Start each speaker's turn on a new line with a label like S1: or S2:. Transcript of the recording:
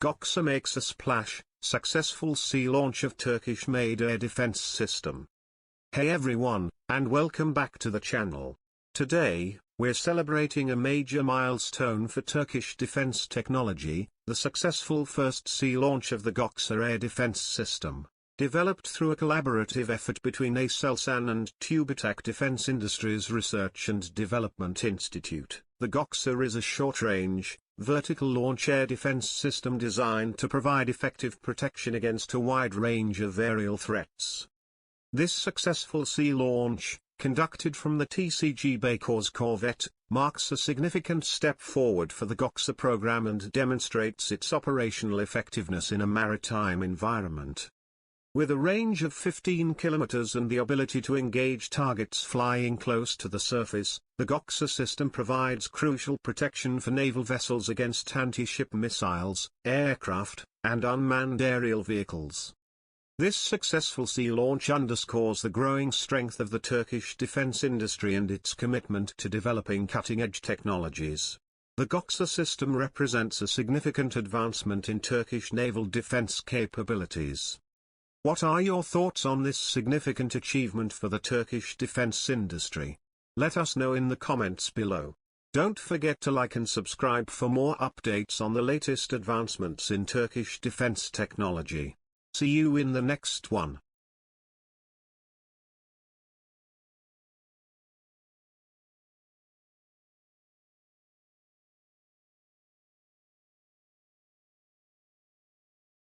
S1: GÖKSUR makes a splash, successful sea launch of Turkish-made air defense system. Hey everyone, and welcome back to the channel. Today, we're celebrating a major milestone for Turkish defense technology, the successful first sea launch of the GÖKSUR Air Defense System. Developed through a collaborative effort between Aselsan and TÜBİTAK Defense Industries Research and Development Institute, the GÖKSUR is a short-range, vertical launch air defense system designed to provide effective protection against a wide range of aerial threats. This successful sea launch, conducted from the TCG Beykoz corvette, marks a significant step forward for the GÖKSUR program and demonstrates its operational effectiveness in a maritime environment. With a range of 15 kilometers and the ability to engage targets flying close to the surface, the GÖKSUR system provides crucial protection for naval vessels against anti-ship missiles, aircraft, and unmanned aerial vehicles. This successful sea launch underscores the growing strength of the Turkish defense industry and its commitment to developing cutting-edge technologies. The GÖKSUR system represents a significant advancement in Turkish naval defense capabilities. What are your thoughts on this significant achievement for the Turkish defense industry? Let us know in the comments below. Don't forget to like and subscribe for more updates on the latest advancements in Turkish defense technology. See you in the next one.